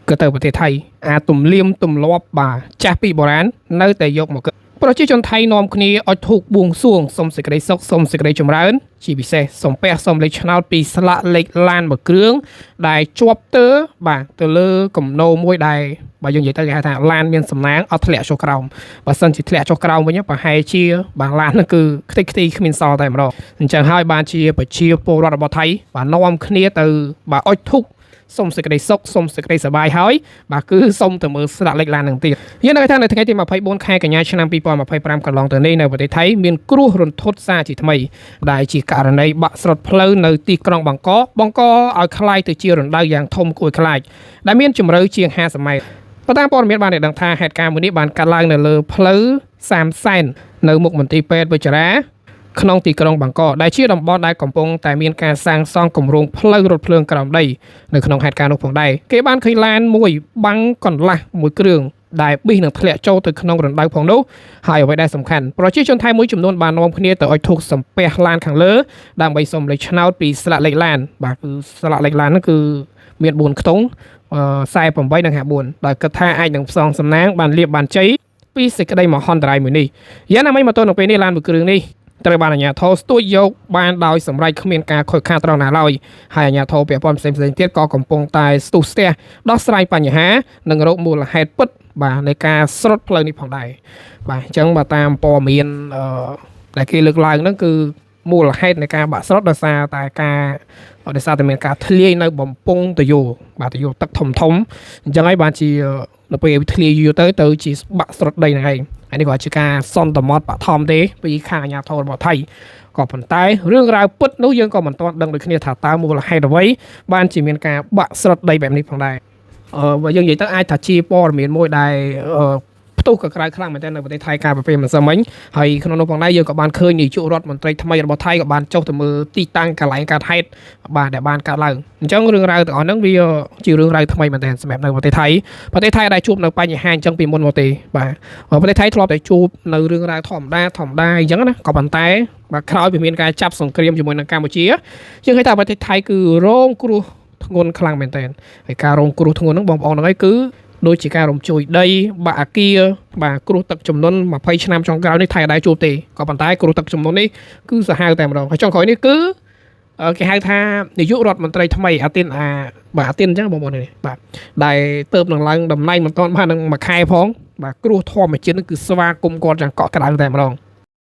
ก็เติมประเทศไทยตุ่มเลี่ยมตุ่มลอบบ่าจากปีโบราณในแต่ยกมาเกิดប្រជាជនថៃនាំគ្នាឲ្យធូបបួងសួងសុំសេចក្តីសុខសុំសេចក្តីចម្រើនជាពិសេសសុំពះសុំលេខឆ្នោតពីស្លាកលេខឡានមួយគ្រឿងដែលជាប់ទៅបាទទៅលើគំនោមួយដែលបើយើងនិយាយទៅគេហៅថាឡានមានសំណាងអត់ធ្លាក់ចុះក្រោមបើសិនជាធ្លាក់ចុះក្រោមវិញប្រហែលជាបាទឡានហ្នឹងគឺខ្ទេចខ្ទីគ្មានសល់តែម្ដងអញ្ចឹងហើយបានជាប្រជាពលរដ្ឋរបស់ថៃបាទនាំគ្នាទៅបាទអុជធូបសុំសេចក្តីសុខសុំសេចក្តីសប្បាយហើយបាទគឺសុំទៅមើលស្លាកលេខឡាននឹងទៀតយើងនៅថានៅថ្ងៃទី24ខែកញ្ញាឆ្នាំ2025កន្លងទៅនេះនៅប្រទេសថៃមានគ្រោះរន្ធត់សារជាថ្មីដែលជាករណីបាក់ស្រុតផ្លូវនៅទីក្រុងបង្កឲ្យคล้ายទៅជារណ្ដៅយ៉ាងធំគួរឲ្យខ្លាចដែលមានជម្រៅជាង50ម៉ែត្រប៉ុន្តែព័ត៌មានបានដឹងថាហេតុការណ៍មួយនេះបានកាត់ឡើងនៅលើផ្លូវ30សែននៅមុខមន្ទីរពេទ្យវិជ្ជរាក្នុងទីក្រុងបាងកកដែលជាតំបន់ដែលកំពុងតែមានការសាងសង់គម្រោងផ្លូវរថភ្លើងក្រោមដីនៅក្នុងហេតុការណ៍នោះផងដែរគេបានឃើញឡានមួយបាំងកន្លះមួយគ្រឿងដែលប៊ីសនឹងធ្លាក់ចូលទៅក្នុងរណ្ដៅផងនោះហើយអ្វីដែលសំខាន់ប្រជាជនថៃមួយចំនួនបាននាំគ្នាទៅអុជធូបសំពះឡានខាងលើដើម្បីសុំលេខឆ្នោតពីស្លាកលេខឡានបាទគឺស្លាកលេខឡានហ្នឹងគឺមាន4ខ្ទង់48និង54ដោយគិតថាអាចនឹងផ្សងសំណាងបានលៀបបានជ័យពីសេចក្តីមហន្តរាយមួយនេះយ៉ាងណាមិញមកទល់នឹងពេលនេះឡានមួយគ្រឿងនេះត្រូវបានអាជ្ញាធរស្ទួយយកបានដោយសម្រេចគ្មានការខូចខាតត្រង់ណាឡើយហើយអាជ្ញាធរពាក់ព័ន្ធផ្សេងៗទៀតក៏កំពុងតែស្ទុះស្ទះដោះស្រាយបញ្ហានិងរកមូលហេតុពិតបាទនៃការស្រុតផ្លូវនេះផងដែរបាទអញ្ចឹងបើតាមព័ត៌មានដែលគេលើកឡើងហ្នឹងគឺមូលហេតុនៃការបាក់ស្រុតដោយសារតែមានការធ្លាយនៅបំពង់ទយោបាទទយោទឹកធំអញ្ចឹងហើយបានជានៅពេលធ្លាយយូរទៅជាបាក់ស្រុតដីហ្នឹងឯងហើយនេះក៏ជាការសន្មតបឋមទេពីខាងអាជ្ញាធររបស់ថៃក៏ប៉ុន្តែរឿងរ៉ាវពិតនោះយើងក៏មិនទាន់ដឹងដូចគ្នាថាតើមូលហេតុអ្វីបានជាមានការបាក់ស្រុតដីបែបនេះផងដែរបើយើងនិយាយទៅអាចថាជាព័ត៌មានមួយដែលផ្ទុះក៏ក្រៅខ្លាំងមែនទែននៅប្រទេសថៃកាលពីពេលមិនសិនមិញហើយក្នុងនោះផងដែរយើងក៏បានឃើញនាយករដ្ឋមន្ត្រីថ្មីរបស់ថៃក៏បានចុះទៅមើលទីតាំងកន្លែងកើតហេតុបាទដែលបានកើតឡើងអញ្ចឹងរឿងរ៉ាវទាំងអស់ហ្នឹងវាជារឿងរ៉ាវថ្មីមែនទែនសម្រាប់នៅប្រទេសថៃដែលជួបនៅបញ្ហាអញ្ចឹងពីមុនមកទេបាទប្រទេសថៃធ្លាប់តែជួបនៅរឿងរ៉ាវធម្មតាអញ្ចឹងណាក៏ប៉ុន្តែបាទក្រោយពីមានការចាប់សង្គ្រាមជាមួយនឹងកម្ពុជាយើងឃើញថាប្រទេសថៃគឺរងគ្រោះធ្ងន់ខ្លាំងមែនទែនហើយការរងគ្រោះធ្ងន់ហ្នឹងបងប្អូនហ្នឹងឯងគឺដូចជាការរំជួយដីបាក់អាគារបាទគ្រោះទឹកជំនន់20ឆ្នាំចុងក្រោយនេះថៃដែរជួបទេក៏ប៉ុន្តែគ្រោះទឹកជំនន់នេះគឺសាហាវតែម្ដងហើយចុងក្រោយនេះគឺគេហៅថានាយករដ្ឋមន្ត្រីថ្មីអាទៀនអញ្ចឹងបងប្អូននេះបាទដែលទៅនឹងឡើងតំណែងមិនទាន់បាននឹងមួយខែផងបាទគ្រោះធម្មជាតិនេះគឺស្វាគមន៍គាត់យ៉ាងកក់ក្ដៅតែម្ដង